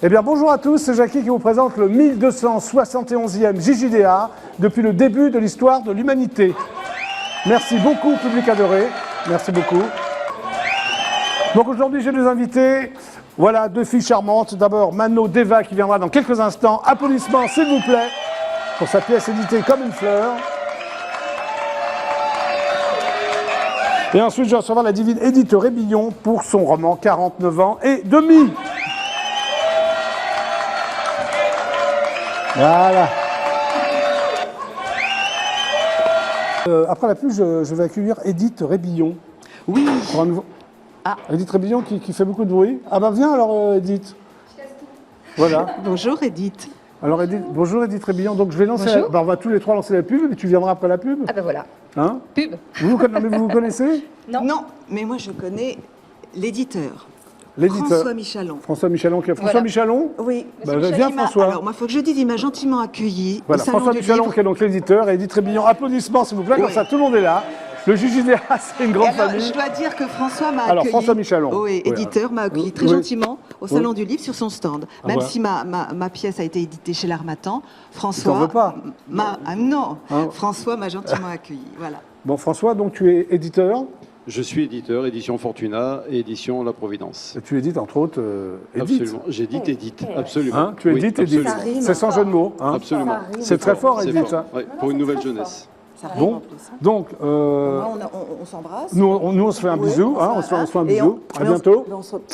Eh bien, bonjour à tous, c'est Jackie qui vous présente le 1271e JJDA depuis le début de l'histoire de l'humanité. Merci beaucoup, public adoré. Merci beaucoup. Donc aujourd'hui, j'ai deux invités. Voilà, deux filles charmantes. D'abord, Mano Deva qui viendra dans quelques instants. Applaudissements, s'il vous plaît, pour sa pièce éditée Comme une fleur. Et ensuite, je vais recevoir la divine Édith Rébillon pour son roman 49 ans et demi. Voilà. Après la pub, je vais accueillir Édith Rébillon. Oui. Pour un nouveau... Ah. Édith Rébillon qui fait beaucoup de bruit. Ah bah viens alors Édith. Je casse tout. Voilà. Bonjour Édith. Alors Édith, bonjour Édith Rébillon. Donc je vais lancer. On va tous les trois lancer la pub et tu viendras après la pub. Ah ben voilà. Hein? Pub. Vous vous connaissez? Non, mais moi je connais l'éditeur. L'éditeur. François Michalon. François Michalon. François Voilà. Michalon? Oui. Bah, viens François. Alors moi, il faut que je dise, il m'a gentiment accueilli. Voilà, au salon François du Michalon livre. qui est donc l'éditeur et Édith Rébillon. Applaudissements s'il vous plaît, comme Oui. ça tout le monde est là. Le JJDA, c'est une Et grande alors, famille. je dois dire que François m'a accueilli. Alors, François Michalon. Oui, Oui, éditeur, m'a accueilli très oui. gentiment au salon Oui. du livre sur son stand. Ah, Même voilà. si ma pièce a été éditée chez l'Harmattan, François. t'en veux pas Non, Hein François m'a gentiment accueilli. Voilà. Bon, François, donc tu es éditeur. Je suis éditeur, édition Fortuna et édition La Providence. Et tu édites entre autres Édith. Absolument. J'édite, édite, absolument. Hein, tu édites, oui, Édith. absolument. C'est sans jeu de mots. Hein. Absolument. C'est très fort, C'est Édith. fort. Hein. Oui, pour une nouvelle jeunesse. Ça arrive Bon, en plus. Hein. donc, On s'embrasse. nous, on se fait un Oui, bisou. Hein, on se fait un bisou. À bientôt.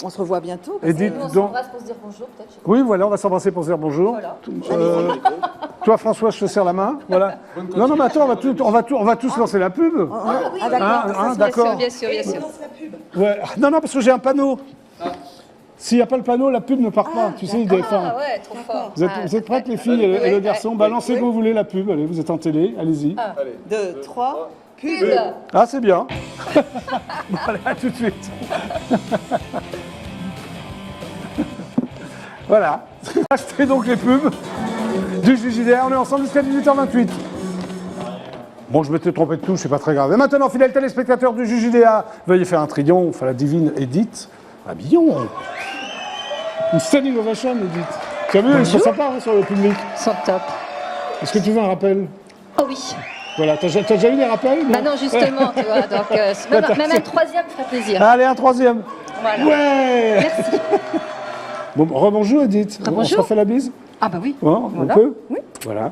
On se revoit bientôt. parce Édith, Nous, on donc, s'embrasse pour se dire bonjour, peut-être. oui, voilà, on va s'embrasser pour se dire bonjour. Voilà. Toi, François, je te serre la main. Voilà. Non, non, mais attends, on va tous lancer la pub. Ah oui, Hein, d'accord. bien sûr, bien sûr. Ouais. Non, non, parce que j'ai un panneau. S'il n'y a pas le panneau, la pub ne part pas. Tu sais, il défend. Ah ouais, trop fort. Vous êtes prêtes, les filles et le garçon? Balancez quand vous voulez la pub. Allez, vous êtes en télé, allez-y. 2, 3, pub. Ah, c'est bien. Bon, allez, à tout de suite. Voilà. Achetez donc les pubs du JJDR. On est ensemble jusqu'à 18h28. Bon, je m'étais trompé de tout, c'est pas très grave. Et maintenant, fidèles téléspectateurs du JJDA, veuillez faire un triomphe à la divine Édith Rébillon. Une standing ovation, Édith. Tu as vu, ils sont sympas hein, sur le public. Ils sont top. Est-ce que tu veux un rappel? Oh oui. Voilà, t'as déjà eu des rappels? Bah non, justement, tu vois. Donc, même un troisième ferait plaisir. Allez, un troisième. Voilà. Ouais. Merci. Bon, rebonjour Edith. On se refait la bise? Ah bah oui. Ouais, Voilà. On peut? Oui. Voilà.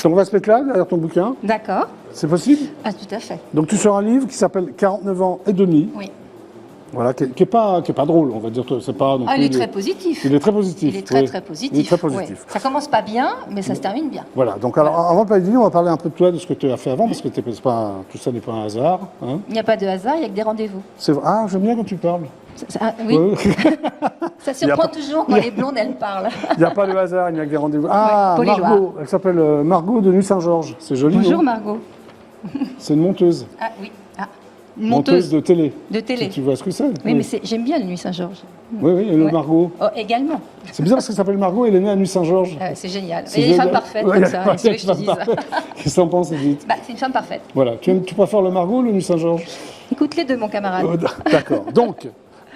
Donc, on va se mettre là, derrière ton bouquin. D'accord. C'est possible? Ah, tout à fait. Donc tu sors un livre qui s'appelle 49 ans et demi. Oui. Voilà, qui est pas drôle, on va dire. C'est pas non Ah, plus il est très positif. Il est très positif. Il est très, oui. très positif. Il est très positif. Ouais. Ça commence pas bien, mais ça se termine bien. Voilà, donc alors, avant de parler du livre, on va parler un peu de toi, de ce que tu as fait avant, parce que tout ça n'est pas un hasard. Hein. Il n'y a pas de hasard, il n'y a que des rendez-vous. C'est vrai. Ah, j'aime bien quand tu parles. Oui, Ouais. ça surprend toujours quand les blondes, elles parlent. Il n'y a pas de hasard, il n'y a que des rendez-vous. Ah, Ouais, Polyloire. Margot, elle s'appelle Margot de Nuit-Saint-Georges. C'est joli. Bonjour non Margot. C'est une monteuse. Ah oui. Ah, une monteuse de télé. de télé. Tu vois ce que c'est? Oui, mais j'aime bien le Nuit Saint-Georges. Oui, oui, et le Ouais. Margot. Oh, également. C'est bizarre parce qu'elle s'appelle Margot, elle est née à Nuit-Saint-Georges. C'est génial. C'est Il y a des femmes génial. parfaites Ouais, comme il y a ça. pas Qu'est-ce que de je te femme dise parfaite. Qu'est-ce que t'en penses, Edith? Bah, c'est une femme parfaite. Voilà. Tu préfères le Margot ou le Nuit-Saint-Georges? Écoute les deux, mon camarade. D'accord. Donc,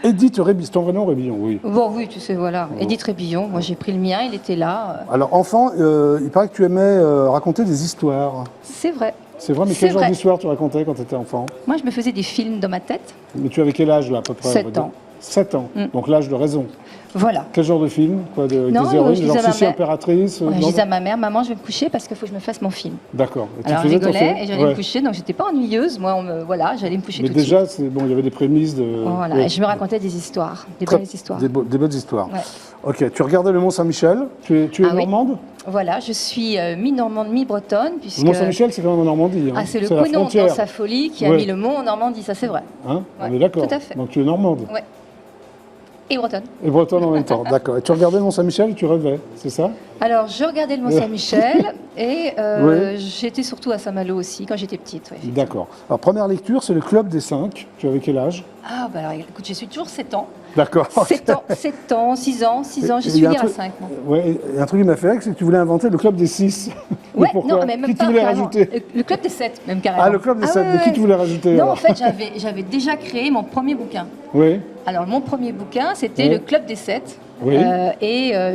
Édith Rébillon, c'est ton vrai nom, Rébillon, oui. Bon, oui, tu sais, voilà. Édith Rébillon, moi j'ai pris le mien, il était là. Alors, enfant, il paraît que tu aimais raconter des histoires. C'est vrai. C'est vrai, mais C'est quel genre vrai. d'histoire tu racontais quand tu étais enfant? Moi, je me faisais des films dans ma tête. Mais tu avais quel âge, là, à peu près? 7 ans. 7 ans. Donc l'âge de raison. Voilà. Quel genre de film? Quoi, Non, des héroïnes, je genre disais à ma Sissi mère- impératrice? Ouais, je non, disais à ma mère, maman, je vais me coucher parce qu'il faut que je me fasse mon film. D'accord. Et tu Alors je faisais ton rigolais film? et j'allais Ouais. me coucher, donc j'étais pas ennuyeuse. Moi, voilà, j'allais me coucher Mais tout de suite. déjà, bon, il y avait des prémices de... Voilà, ouais. et je me racontais des histoires, des Très- belles histoires. Des belles histoires. Ouais. Ok, tu regardais le Mont-Saint-Michel. Tu es Ah oui. normande? Voilà, je suis mi-normande, mi-bretonne, puisque... Le Mont-Saint-Michel, c'est quand même en Normandie. Hein. Ah, c'est le la Conon dans frontière. sa folie qui a Ouais. mis le mont en Normandie, ça c'est vrai. Hein, on Ouais, est d'accord. tout à fait. Donc tu es normande. Ouais. Et bretonne. Et bretonne en même temps, d'accord. Et tu regardais le Mont-Saint-Michel et tu rêvais, c'est ça? Alors, je regardais le Mont-Saint-Michel et Oui. j'étais surtout à Saint-Malo aussi quand j'étais petite. Ouais. D'accord. Alors, première lecture, c'est le Club des 5. Tu avais quel âge? Ah, bah alors écoute, je suis toujours 7 ans. D'accord. 7 ans, 6 ans, je Et suis il y a un lire à truc- 5. Ouais, et un truc qui m'a fait rire, c'est que tu voulais inventer le club des 6. Ouais, pourquoi non, mais même Qui pas tu voulais carrément. rajouter Le club des 7, même carrément. Ah, le club des 7. ouais, Mais qui ouais. tu voulais rajouter Non, alors en fait, j'avais déjà créé mon premier bouquin. Oui, Alors, mon premier bouquin, c'était Ouais. le club des 7. Oui.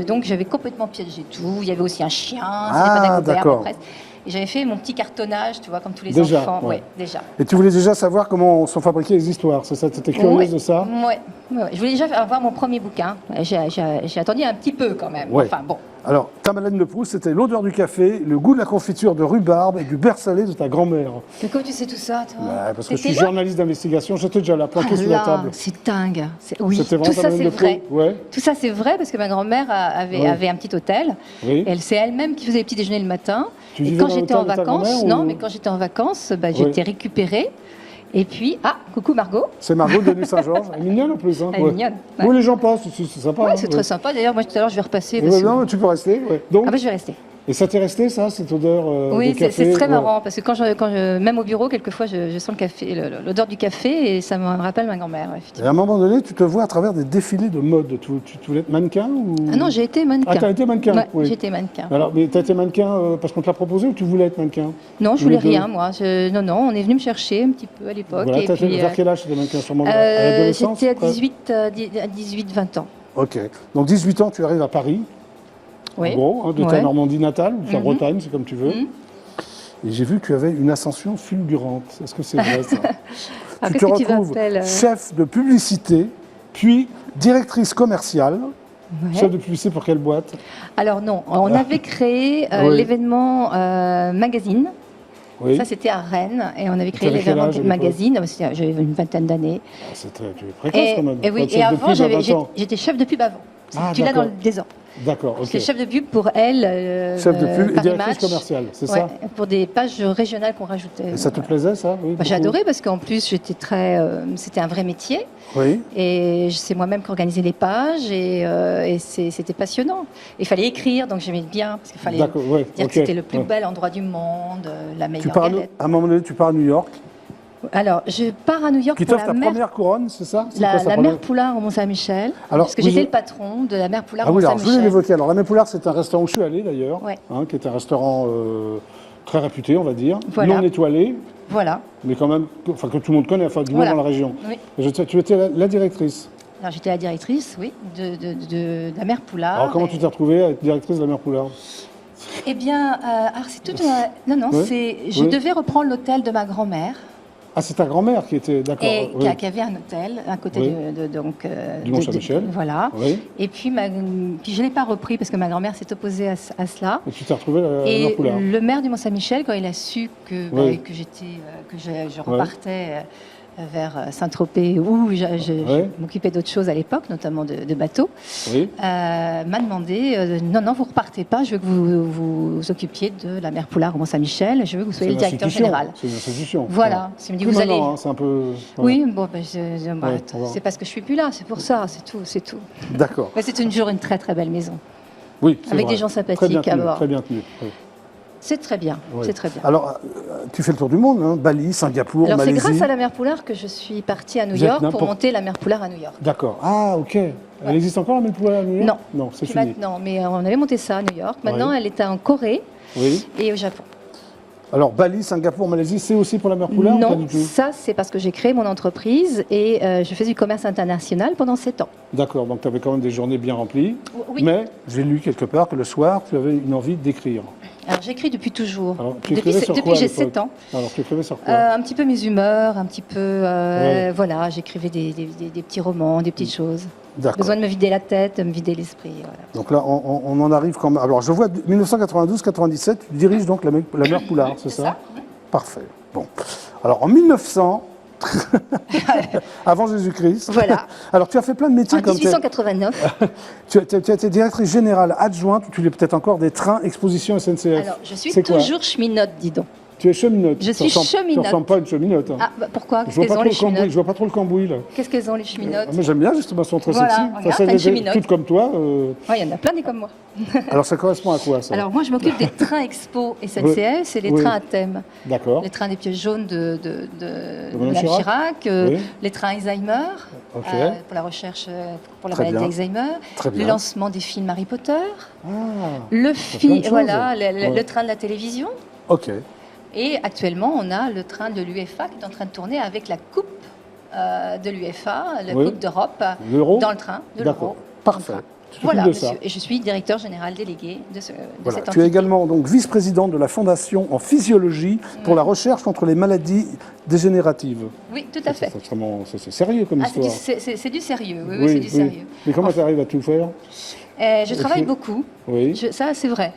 Donc, j'avais complètement piégé tout. Il y avait aussi un chien, Ah, c'était pas Dagobert, d'accord. presque. Et j'avais fait mon petit cartonnage, tu vois, comme tous les Déjà, enfants. ouais. Ouais, déjà. et tu voulais déjà savoir comment sont fabriquées les histoires, c'est ça? Tu étais curieuse Ouais, de ça? ouais. Je voulais déjà avoir mon premier bouquin. J'ai attendu un petit peu quand même. Ouais. Enfin, bon. Alors, ta Madeleine de Proust, c'était l'odeur du café, le goût de la confiture de rhubarbe et du beurre salé de ta grand-mère. Mais comment tu sais tout ça, toi? Ouais, parce que je T'étais suis là? journaliste d'investigation, j'étais déjà là, planqué Ah sous la là, table. c'est dingue. Oui, C'était tout vraiment ta ça Madeleine c'est de vrai. Proust? Ouais, Tout ça c'est vrai parce que ma grand-mère Oui. avait un petit hôtel. oui. Et c'est elle-même qui faisait les petits déjeuners le matin. Tu Et vivais quand dans j'étais en l'hôtel de ta vacances, grand-mère, non, ou- mais quand j'étais en vacances, j'étais récupérée. Et puis, coucou Margot, C'est Margot de Nuit Saint-Georges. Elle est mignonne en plus. Hein, elle est ouais. mignonne. Oui, les gens passent, c'est sympa. Ouais, hein, c'est ouais. très sympa. D'ailleurs, moi tout à l'heure, je vais repasser. Ouais, Parce que... non, mais tu peux rester. Ouais. Donc, Ah bah, je vais rester. et ça t'est resté, ça, cette odeur Oui, de café? c'est très Ouais. marrant parce que même au bureau, quelquefois, je sens le café, l'odeur du café et ça me rappelle ma grand-mère. Et Effectivement. à un moment donné, tu te vois à travers des défilés de mode. Tu voulais être mannequin ou... Ah non, j'ai été mannequin. Ah, t'as été mannequin, Ouais, oui. j'ai été mannequin. Alors, mais t'as été mannequin parce qu'on te l'a proposé ou tu voulais être mannequin? Non, je Ou les voulais deux? rien, moi. Non, on est venu me chercher un petit peu à l'époque. Voilà, et t'as été puis, vers quel âge t'étais mannequin? Sûrement à l'adolescence? j'étais à ouais. 18-20 ans. Ok. Donc 18 ans, tu arrives à Paris, Oui. en gros, hein, de ta Ouais. Normandie natale, ou de ta Mhm. Bretagne, c'est comme tu veux. Mhm. Et j'ai vu que tu avais une ascension fulgurante. Est-ce que c'est vrai ça? Alors, Tu te qu'est-ce que tu retrouves m'appelles chef de publicité, puis directrice commerciale. Ouais. Chef de publicité pour quelle boîte? Alors non, on avait créé Oui. l'événement magazine. Oui. Ça, c'était à Rennes. Et on avait créé T'avais quel l'événement âge à l'époque? magazine. J'avais une vingtaine d'années. Ah, tu es précoce quand même. Et oui, Quand tu et es avant, depuis 20 ans. j'étais chef de pub avant. Ah, Tu l'as dans d'accord. le désordre. D'accord, ok. J'étais chef de pub pour elle. Chef de pub et Paris directrice Match. commerciale, c'est Ouais, ça? pour des pages régionales qu'on rajoutait. Et ça te plaisait, ça? Oui, J'ai beaucoup. adoré parce qu'en plus, c'était un vrai métier. Oui. Et c'est moi-même qui organisais les pages et c'était passionnant. Il fallait écrire, donc j'aimais bien parce qu'il fallait D'accord, ouais, dire ok, que c'était le plus ouais. bel endroit du monde, la Tu meilleure pars galette. à un moment donné, tu pars à New York, Alors, je pars à New York qui pour t'offre la ta mère, première couronne, c'est ça? C'est la, quoi, sa la première- mère Poulard au Mont-Saint-Michel, Alors, parce que vous- j'étais le patron de la mère Poulard Ah au oui, alors je voulais Mont-Saint-Michel. l'évoquer. Alors, la Mère Poulard, c'est un restaurant où je suis allé d'ailleurs, Ouais. qui est un restaurant très réputé, on va dire, Voilà. non étoilé, Voilà. mais quand même, enfin que tout le monde connaît, enfin du moins Voilà. dans la région. Oui. Et tu étais la directrice. Alors, j'étais la directrice, oui, de la mère Poulard. Alors, comment tu t'es retrouvée à être directrice de la Mère Poulard? Eh bien, alors c'est toute une... Non, Oui. je Oui. devais reprendre l'hôtel de ma grand-mère. Ah, c'est ta grand-mère qui était, d'accord. Et oui. qui avait un hôtel à côté Oui. Du de- Mont-Saint-Michel. Voilà. Oui. Et puis, puis je ne l'ai pas repris parce que ma grand-mère s'est opposée à cela. Et tu t'es retrouvée à la Et Mère Poulard. le maire du Mont-Saint-Michel, quand il a su que, Oui. que je repartais vers Saint-Tropez, où je m'occupais d'autres choses à l'époque, notamment de bateaux, Oui. m'a demandé non, vous repartez pas, je veux que vous vous occupiez de la mère Poulard au Mont-Saint-Michel, je veux que vous soyez le C'est une directeur institution, général. C'est une institution. Voilà, il me dit Plus vous allez. maintenant, hein, c'est un peu. voilà. Oui, bon, Ouais, attends, on va- c'est parce que je suis plus là, c'est pour ça, c'est tout. D'accord. Mais c'est toujours une très très belle maison. Oui, c'est Avec vrai. des gens sympathiques Très bien à tenu, voir. Très bien tenu. Oui. C'est très bien, Oui. c'est très bien. Alors, tu fais le tour du monde, hein, Bali, Singapour, Alors c'est Malaisie. grâce à la mère Poulard que je suis partie à New York Vietnam, pour pour- monter la mère Poulard à New York. D'accord. Ah, ok. Elle existe encore, la Mère Poulard à New York? Non. Non, c'est Puis fini. maintenant, mais on avait monté ça à New York. Maintenant, Oui. elle est en Corée Oui. et au Japon. Alors, Bali, Singapour, Malaisie, c'est aussi pour la Mère Poulard ou pas Non, du tout? ça c'est parce que j'ai créé mon entreprise et je fais du commerce international pendant 7 ans. D'accord, donc tu avais quand même des journées bien remplies. Oui. Mais j'ai lu quelque part que le soir, tu avais une envie d'écrire. Alors j'écris depuis toujours. Alors, tu Depuis, écrivais sur quoi à j'ai l'époque 7 ans. Alors, tu écrivais sur quoi? Un petit peu mes humeurs, un petit peu... Ouais. Voilà, j'écrivais des petits romans, des petites choses. D'accord. Besoin de me vider la tête, de me vider l'esprit. Voilà. Donc là, on en arrive quand même. Alors, je vois 1992-97, tu diriges donc la Mère Poulard, c'est ça? Parfait. Bon. Alors, en 1900, avant Jésus-Christ. Voilà. Alors, tu as fait plein de métiers En comme 1889, tu as été directrice générale adjointe, ou tu l'es peut-être encore, des trains exposition SNCF. alors je suis C'est quoi? toujours cheminote, dis donc. Tu es cheminote. Je suis cheminote. Tu ne ressembles pas à une cheminote. Hein. Ah, bah pourquoi? Je vois pas trop le cambouis, là. Qu'est-ce qu'elles ont, les cheminotes? Mais j'aime bien, justement, elles sont très Voilà, sexy. regarde, t'as une cheminote. Toutes comme toi. Il y en a plein des comme moi. Alors, ça correspond à quoi, ça? Alors, moi, je m'occupe des trains expo SNCF, c'est les trains à thème. D'accord. Les trains des pièces jaunes de Madame Chirac, Oui. les trains Alzheimer, Ok. pour la recherche, pour la Très maladie bien. d'Alzheimer, Très le bien. lancement des films Harry Potter, Ah, le, plein de choses. voilà, Ouais. le train de la télévision. ok. Et actuellement, on a le train de l'UEFA qui est en train de tourner avec la coupe de l'UEFA, la Oui. Coupe d'Europe, L'euro dans le train de D'accord. l'Euro. Parfait. Dans le train. Tu t'occupes Voilà, de ça. monsieur. Et je suis directeur général délégué de, Voilà. cette Tu es entité. également donc vice-présidente de la Fondation en physiologie pour la recherche contre les maladies dégénératives. Oui, tout à fait. C'est sérieux comme Ah, histoire. c'est du sérieux, oui, c'est du sérieux. Mais comment tu arrives à tout faire? Je travaille beaucoup, Oui. ça c'est vrai.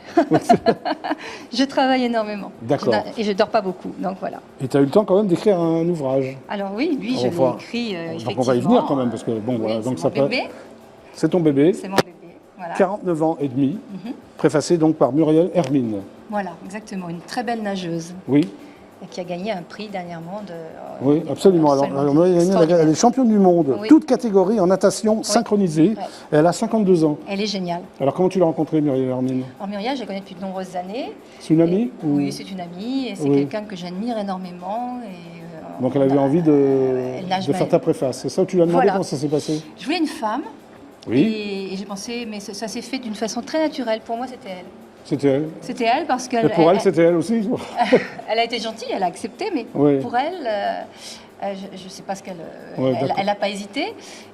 Je travaille énormément. D'accord. Et je dors pas beaucoup, donc voilà. Et tu as eu le temps quand même d'écrire un ouvrage. Alors oui, lui, je l'ai Enfin, écrit effectivement. Donc on va y venir quand même, parce que bon, Oui, voilà, c'est donc mon ça peut. bébé, C'est ton bébé, c'est mon bébé, voilà. 49 ans et demi, préfacé donc par Muriel Hermine. Voilà, exactement, une très belle nageuse Oui, qui a gagné un prix dernièrement de... oui, absolument. Alors, Muriel Hermine, extraordinaire. elle est championne du monde, Oui. toute catégorie en natation synchronisée. Ouais. Et elle a 52 ans. Elle est géniale. Alors comment tu l'as rencontrée, Muriel Hermine? Alors Muriel, je la connais depuis de nombreuses années. C'est une amie Et- ou- Oui, c'est une amie et c'est Oui. quelqu'un que j'admire énormément. Donc elle avait envie elle nage de faire mal. ta préface. C'est ça où tu lui as demandé Voilà. comment ça s'est passé? Je voulais une femme Oui, et j'ai pensé, mais ça s'est fait d'une façon très naturelle. Pour moi, c'était elle. c'était elle. C'était elle parce Et qu'elle pour elle, c'était elle aussi? elle a été gentille, elle a accepté, mais Oui. pour elle, je ne sais pas ce qu'elle... Ouais, elle d'accord. n'a pas hésité.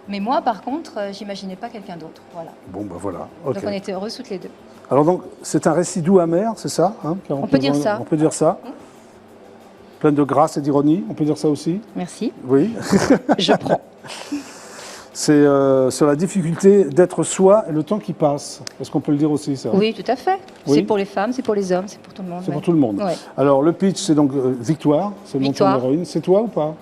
Mais moi, par contre, j'imaginais pas quelqu'un d'autre. Voilà. Bon, ben voilà. ok. Donc on était heureuses toutes les deux. Alors donc, c'est un récit doux amer, c'est ça hein, On peut dire ça. On peut dire ça. Plein de grâce et d'ironie, on peut dire ça aussi? Merci. Oui. Je prends. C'est sur la difficulté d'être soi et le temps qui passe. Est-ce qu'on peut le dire aussi, ça? Oui, tout à fait. Oui. C'est pour les femmes, c'est pour les hommes, c'est pour tout le monde. C'est ouais. pour tout le monde. Ouais. Alors, le pitch, c'est donc Victoire, c'est le nom de ton Victoire. héroïne. C'est toi ou pas?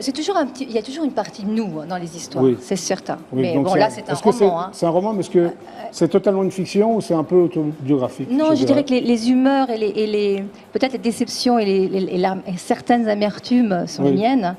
C'est toujours il y a toujours une partie de nous hein, dans les histoires, Oui. c'est certain. Oui, Mais donc bon, là, c'est un est-ce que roman. Hein. C'est un roman, mais est-ce que c'est totalement une fiction ou c'est un peu autobiographique? Non, je dirais que les humeurs et peut-être les déceptions et certaines amertumes sont Oui. les miennes,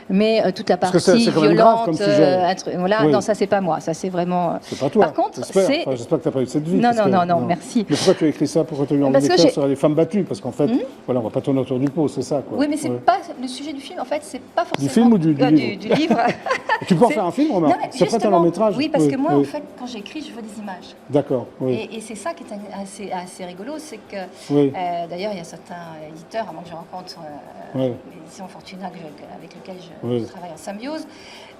mais toute la Parce que partie c'est quand même grave violente, comme sujet. voilà, Oui. non, ça c'est pas moi, ça c'est vraiment. C'est pas toi. Par contre, j'espère. c'est. Enfin, j'espère que tu n'as pas eu cette vie. Non, parce non, que- non, merci. Mais pourquoi tu as écrit ça? Pourquoi tu as eu envie Parce que d'écrire j'ai- sur les femmes battues? Parce qu'en fait, voilà, on va pas tourner autour du pot, c'est ça, quoi. Oui, mais c'est Ouais. pas le sujet du film. En fait, c'est pas forcément. film ou du livre du livre. Tu peux en C'est- faire un film, Non, remarque? mais C'est pas un justement, long métrage? Oui, parce que moi, oui. en fait, quand j'écris, je vois des images. D'accord, oui. Et c'est ça qui est assez rigolo, c'est que Oui. d'ailleurs il y a certains éditeurs, avant que je rencontre Ouais. l'édition Fortuna avec lequel je Oui. travaille en symbiose,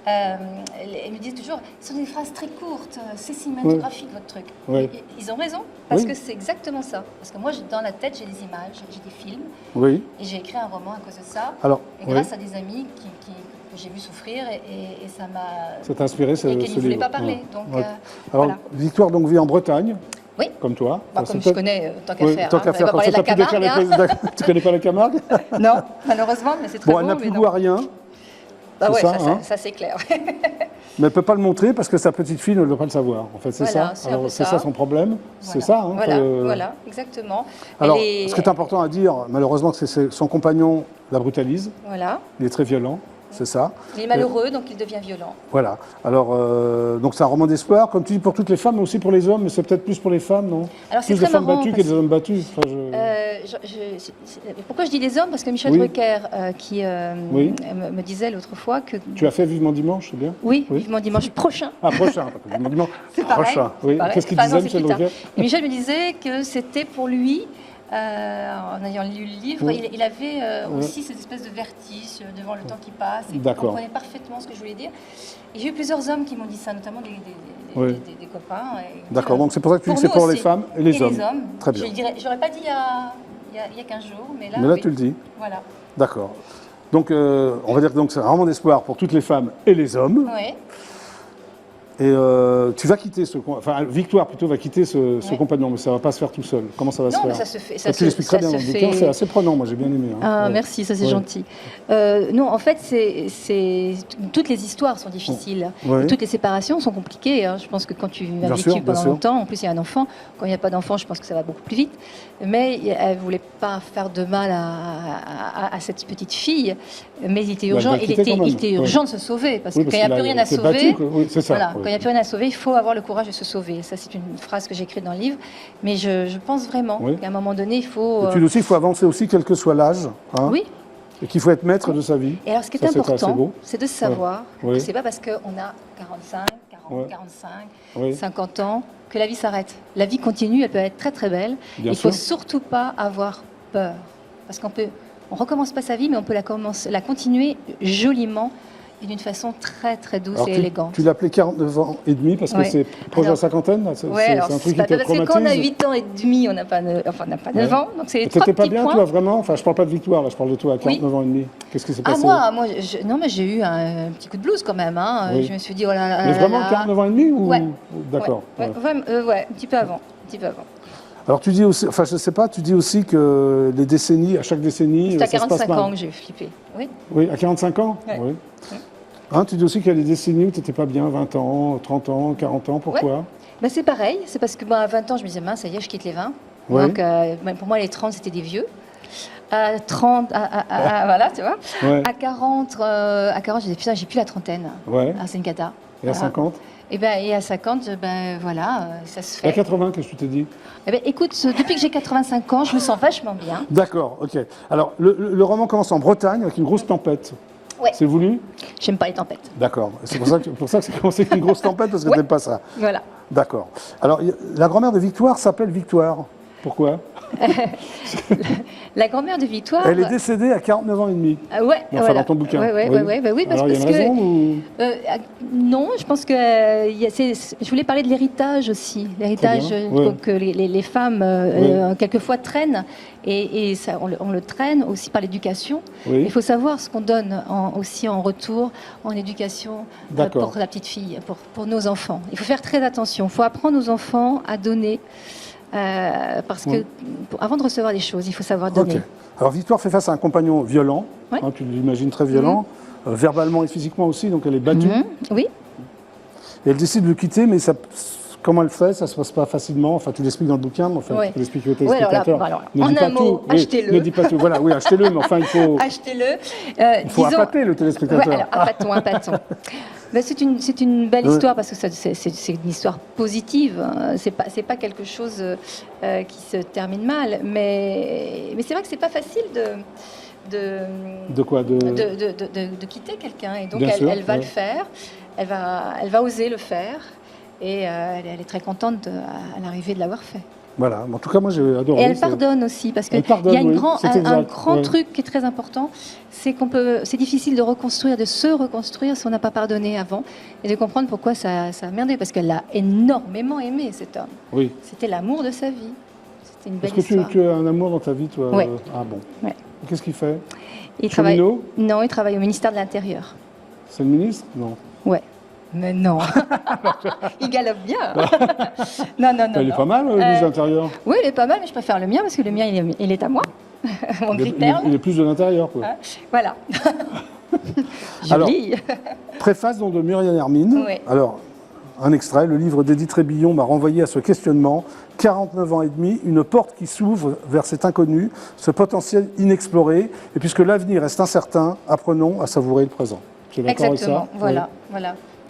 ils me disent toujours, ce sont des phrases très courtes, c'est cinématographique votre truc. Oui. Et ils ont raison, parce Oui. que c'est exactement ça. Parce que moi, dans la tête, j'ai des images, j'ai des films, Oui. et j'ai écrit un roman à cause de ça. Alors, Et oui. grâce à des amis que j'ai vu souffrir, et ça m'a... Ça t'a inspiré ce Et qu'ils ce ne voulaient livre. pas parler. Ouais. Donc, Ouais. Alors, voilà. Victoire donc vit en Bretagne. Oui. Comme toi. Bah, Alors, comme c'est je connais, tant qu'à oui, faire. tant hein. qu'à On va faire. pas Comme parler ça, de la t'as pu décrire Camargue, hein. tu connais pas la Camargue? Non, malheureusement, mais c'est très Bon, beau. elle n'a mais plus non. goût à rien, Bah ouais, ça, ça, hein. ça, c'est clair. mais elle ne peut pas le montrer parce que sa petite fille ne doit pas le savoir. En fait, c'est Voilà, ça. c'est un Alors, peu c'est ça. ça son problème. C'est ça. Hein, Voilà, que- voilà, exactement. Alors, Elle est- ce qui est important à dire, malheureusement, c'est que son compagnon la brutalise. Voilà. Il est très violent, c'est ça. Il est malheureux, donc il devient violent. Voilà. Alors, donc c'est un roman d'espoir, comme tu dis, pour toutes les femmes, mais aussi pour les hommes, mais c'est peut-être plus pour les femmes, non? Alors, c'est Plus de très femmes marrant, battues que parce des hommes battus. Enfin, pourquoi je dis les hommes? Parce que Michel Oui. Drucker, qui Oui. me disait l'autre fois que... Tu as fait Vivement Dimanche, c'est bien? Oui, Oui. vivement dimanche prochain. Ah, prochain. Vivement Dimanche. C'est pareil. Prochain. c'est Oui. pareil. Qu'est-ce qu'il Enfin, non, disait, c'est Michel plus tard. Drucker? Et Michel me disait que c'était pour lui, en ayant lu le livre, Oui. il avait Oui. aussi cette espèce de vertige devant le temps qui passe, et il D'accord. comprenait parfaitement ce que je voulais dire. Et j'ai eu plusieurs hommes qui m'ont dit ça, notamment Oui. des copains. D'accord, donc c'est pour ça que tu dis que c'est nous pour les aussi. femmes et les hommes. Très bien. J'aurais pas dit il y a 15 jours, mais là, Mais là, oui. tu le dis. Voilà. D'accord. Donc, on va dire que donc, c'est un roman d'espoir pour toutes les femmes et les hommes. Oui. Et tu vas quitter enfin Victoire plutôt va quitter ce compagnon, mais ça va pas se faire tout seul. Comment ça va se faire? Non, mais ça se fait. Tu l'expliques très bien dans le bouquin, c'est assez prenant, moi j'ai bien aimé. Hein. Ah, merci, ça c'est gentil. Non, en fait, toutes les histoires sont difficiles. Ouais. Et toutes les séparations sont compliquées. Hein. Je pense que quand tu as vécu pendant longtemps, en plus il y a un enfant, quand il n'y a pas d'enfant, je pense que ça va beaucoup plus vite. Mais elle ne voulait pas faire de mal à cette petite fille, mais il était urgent, il était urgent de se sauver, parce que quand il n'y a plus rien à sauver, c'est ça. Voilà, quand il n'y a plus rien à sauver, il faut avoir le courage de se sauver. Ça, c'est une phrase que j'ai écrite dans le livre. Mais je pense vraiment qu'à un moment donné, il faut... Et puis aussi, il faut avancer aussi, quel que soit l'âge. Hein, oui. Et qu'il faut être maître de sa vie. Et alors, ce qui est important, c'est de savoir que c'est pas parce qu'on a 45, 40, 45, 50 ans que la vie s'arrête. La vie continue, elle peut être très très belle. Il ne faut surtout pas avoir peur. Parce on recommence pas sa vie, mais on peut la continuer joliment et d'une façon très très douce et élégante. Tu l'appelais 49 ans et demi parce que c'est proche de la cinquantaine. C'est un truc qui te traumatise. Parce qu'on a 8 ans et demi, on n'a pas 9 ans. Donc c'est les 3 petits pas bien, points. toi, vraiment? Enfin, je parle pas de Victoire, là, je parle de toi à 49 ans et demi. Qu'est-ce qui s'est passé? Moi, non, mais j'ai eu un petit coup de blues quand même. Hein. Je me suis dit, oh là là. Mais vraiment 49 ans et demi ou... D'accord. Un petit peu avant. Alors tu dis aussi, enfin je sais pas, tu dis aussi que les décennies, à chaque décennie, c'est à 45 ans que j'ai flippé. Oui, à 45 ans. Oui. Hein, tu dis aussi qu'il y a des décennies où tu n'étais pas bien, 20 ans, 30 ans, 40 ans, pourquoi? C'est pareil, c'est parce que à 20 ans, je me disais, mince, ça y est, je quitte les 20. Donc pour moi, les 30, c'était des vieux. À 30, voilà, tu vois. À 40, je disais, putain, j'ai plus la trentaine. C'est une cata. Et à 50? Et à 50, voilà, ça se fait. À 80, qu'est-ce que tu t'es dit? Écoute, depuis que j'ai 85 ans, je me sens vachement bien. D'accord, ok. Alors, le roman commence en Bretagne avec une grosse tempête. C'est voulu? J'aime pas les tempêtes. D'accord. C'est pour ça que c'est commencé avec une grosse tempête, parce que t'aimes pas ça. Voilà. D'accord. Alors, la grand-mère de Victoire s'appelle Victoire. Pourquoi? La grand-mère de Victoire... Elle est décédée à 49 ans et demi. Dans ton bouquin. Oui, parce Alors, il y a une raison ou... non, je pense que je voulais parler de l'héritage aussi. L'héritage que les femmes, quelquefois, traînent. Et ça, on le traîne aussi par l'éducation. Il faut savoir ce qu'on donne aussi en retour, en éducation, pour la petite fille, pour nos enfants. Il faut faire très attention. Il faut apprendre aux enfants à donner. Parce que avant de recevoir des choses, il faut savoir donner. Alors Victoire fait face à un compagnon violent, tu l'imagines très violent, verbalement et physiquement aussi, donc elle est battue. Oui. Et elle décide de le quitter, mais comment elle fait? Ça ne se passe pas facilement. Enfin, tu l'expliques dans le bouquin, mais enfin, tu peux l'expliquer aux téléspectateurs. En un mot, achetez-le. Ne dis pas tout. Voilà, oui, achetez-le, mais enfin, il faut... Achetez-le. Il faut appâter le téléspectateur. Alors, appâtons. C'est une belle histoire parce que c'est une histoire positive. C'est pas quelque chose qui se termine mal, mais c'est vrai que c'est pas facile de quitter quelqu'un. Et donc elle va le faire. Elle va oser le faire. Et elle est très contente à l'arrivée de l'avoir fait. Voilà, en tout cas moi j'ai adoré. Et elle pardonne aussi, parce qu'il y a un grand truc qui est très important, c'est c'est difficile de se reconstruire si on n'a pas pardonné avant, et de comprendre pourquoi ça a merdé, parce qu'elle l'a énormément aimé, cet homme. Oui. C'était l'amour de sa vie. C'était une belle histoire. Est-ce que tu as un amour dans ta vie, toi? Oui. Ah bon. Qu'est-ce qu'il fait? Il travaille au ministère de l'Intérieur. C'est le ministre? Non. Ouais. Mais non. Il galope bien. Non. Il est pas mal, le ministre de l'Intérieur. Oui, il est pas mal, mais je préfère le mien parce que le mien, il est à moi. Mon critère. Il est plus de l'intérieur, quoi. Voilà. Alors, préface donc de Muriel Hermine. Oui. Alors, un extrait, le livre d'Édith Rébillon m'a renvoyé à ce questionnement. 49 ans et demi, une porte qui s'ouvre vers cet inconnu, ce potentiel inexploré. Et puisque l'avenir reste incertain, apprenons à savourer le présent. Tu es d'accord avec ça? Voilà.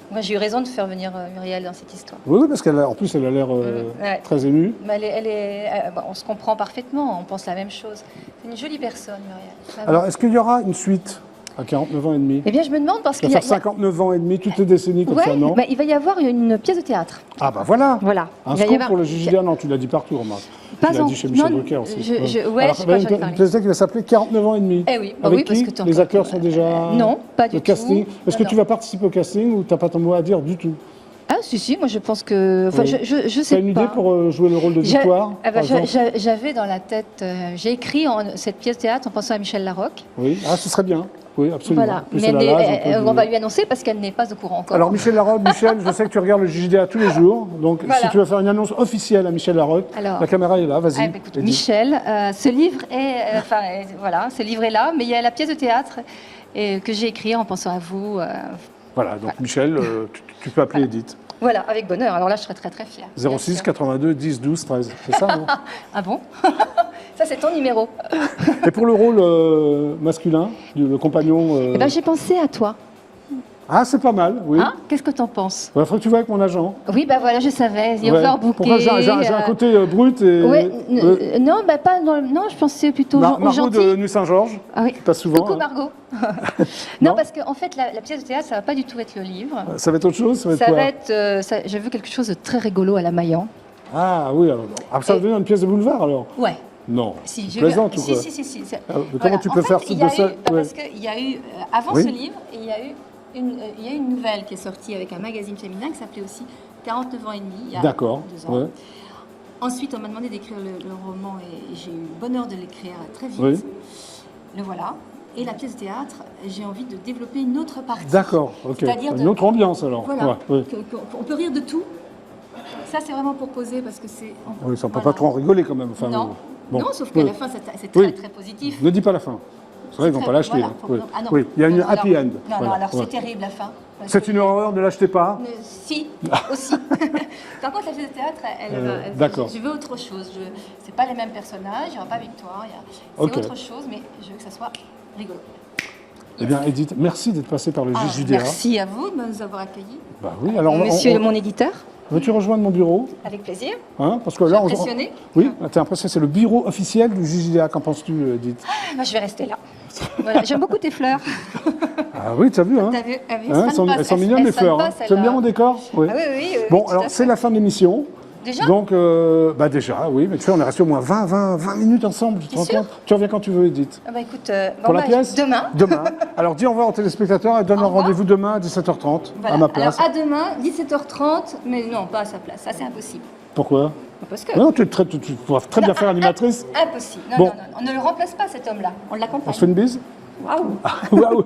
Moi, j'ai eu raison de faire venir Muriel dans cette histoire. Oui, parce qu'en plus, elle a l'air très émue. Mais on se comprend parfaitement, on pense la même chose. C'est une jolie personne, Muriel. Alors, est-ce qu'il y aura une suite à 49 ans et demi? Eh bien, je me demande parce qu'il y a 59 ans et demi, toutes les décennies comme ça, non? Il va y avoir une pièce de théâtre. Ah bah voilà. Un scoop pour le JJDA, non, tu l'as dit partout, remarque. Tu l'as dit chez Michel Drucker aussi. Une pièce qui va s'appeler 49 ans et demi. Eh oui, avec qui les acteurs sont déjà... Non, pas du tout. Casting. Est-ce que tu vas participer au casting ou tu n'as pas ton mot à dire du tout? Ah si, moi je pense que... Enfin, je sais pas. Tu as une idée pour jouer le rôle de Victoire? J'avais dans la tête... j'ai écrit cette pièce de théâtre en pensant à Michel Larocque. Oui, ce serait bien. oui, absolument. Voilà, Plus mais elle a l'âge, on va lui annoncer parce qu'elle n'est pas au courant encore. Alors Michel Larocque, Michel, je sais que tu regardes le JJDA tous les jours, donc Voilà. si tu veux faire une annonce officielle à Michel Larocque, Alors, la caméra est là, vas-y. Ah, bah, écoute, Edith. Michel, ce livre est, voilà, ce livre est là, mais il y a la pièce de théâtre que j'ai écrite en pensant à vous. Voilà, donc Michel, tu peux appeler Edith. Voilà, avec bonheur. Alors là, je serais très très fière. bien 06 sûr. 82 10 12 13, c'est ça, non? Ah bon? Ça, c'est ton numéro. Et pour le rôle masculin, le compagnon... Eh ben, j'ai pensé à toi. Ah, c'est pas mal, oui. Hein? Qu'est-ce que t'en penses? Il faudrait que tu vois avec mon agent. Oui, ben voilà, je savais. Il Ouais. overbooké. Pourquoi j'ai un côté brut et... Ouais, non, bah pas. Non, je pensais plutôt aux Margot gentils. de Nuit Saint-Georges, Ah oui. qui passe souvent. Coucou hein. Margot. Non. non, parce qu'en fait, la pièce de théâtre, ça va pas du tout être le livre. Ça va être autre chose? Ça va être Ça quoi? va être. J'ai vu quelque chose de très rigolo à la Maillan. Ah oui, alors. Ah, ça va devenir une pièce de boulevard alors? Ouais. Non. Si, Tu plaisantes ou quoi? Si. Ah, mais comment tu peux faire il y de a ça? eu, Ouais. Parce qu'il y a eu, avant Oui. ce livre, il y a eu une nouvelle qui est sortie avec un magazine féminin qui s'appelait aussi 49 ans et demi, il y a D'accord. 2 ans. Ouais. Ensuite, on m'a demandé d'écrire le roman et j'ai eu le bonheur de l'écrire très vite. Oui. Le voilà. Et la pièce de théâtre, j'ai envie de développer une autre partie. D'accord, ok. C'est-à-dire Une autre ambiance alors. Voilà. Ouais, oui. On peut rire de tout. Ça, c'est vraiment pour poser parce que c'est. Oui, ça ne peut voilà. pas trop en rigoler quand même. Enfin, Non. bon. Non, sauf qu'à Oui. la fin, c'est très, Oui. très positif. Ne dis pas la fin. C'est vrai, ils ne vont Très- pas l'acheter. voilà, hein. faut- Oui. ah non. Oui, il y a une Non, happy alors- end. Non, Voilà. alors Ouais. c'est terrible la fin. Parce C'est que- une horreur, ne l'achetez pas. Si, aussi. Par contre, la pièce de théâtre, d'accord. je veux autre chose. C'est pas les mêmes personnages, il n'y aura pas Victoire, c'est Ok. autre chose, mais je veux que ça soit rigolo. Eh bien, Edith, merci d'être passée par le Ah, JJDA. merci à vous de nous avoir accueillis. Bah oui, alors Monsieur mon éditeur, veux-tu rejoindre mon bureau, avec plaisir. hein? Parce que là, Impressionné. Oui, t'es impressionné. C'est le bureau officiel du JJDA. Qu'en penses-tu, Edith? Moi, je vais rester là. Voilà, j'aime beaucoup tes fleurs. Ah oui, tu as vu, hein? T'as vu, Hein, elles sont mignonnes les fleurs. Hein. Tu aimes bien mon décor? Oui. Ah oui, Bon, tout alors à c'est fait. la fin de l'émission. Déjà Donc, bah déjà, oui, mais tu sais, on est resté au moins 20 minutes ensemble. Tu te rends sûr compte? Tu reviens quand tu veux, Edith. Ah bah écoute, Pour la pièce? demain. Demain. Alors, dis au revoir aux téléspectateurs et donne un Au revoir. rendez-vous demain à 17h30 Voilà. à ma place. Alors à demain, 17h30, mais non, pas à sa place. Ça, c'est impossible. Pourquoi? Parce que. Non, tu pourras très bien faire animatrice. Impossible. Non, Bon. non, on ne le remplace pas, cet homme-là. On l'accompagne. On se fait une bise? Waouh. Waouh.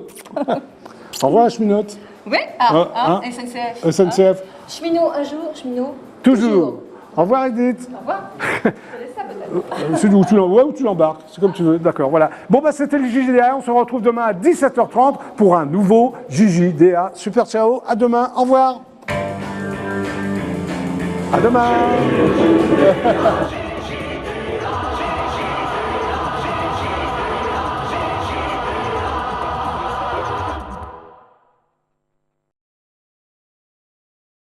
Au revoir, la cheminote. Oui, hein. SNCF. SNCF. Cheminot un jour, cheminot Toujours. Au revoir, Edith. Au revoir. Je laisse ça peut-être. C'est où tu l'envoies ou tu l'embarques, c'est comme tu veux, d'accord, voilà. Bon, bah c'était le JJDA, on se retrouve demain à 17h30 pour un nouveau JJDA. Super, ciao, à demain, au revoir. À demain.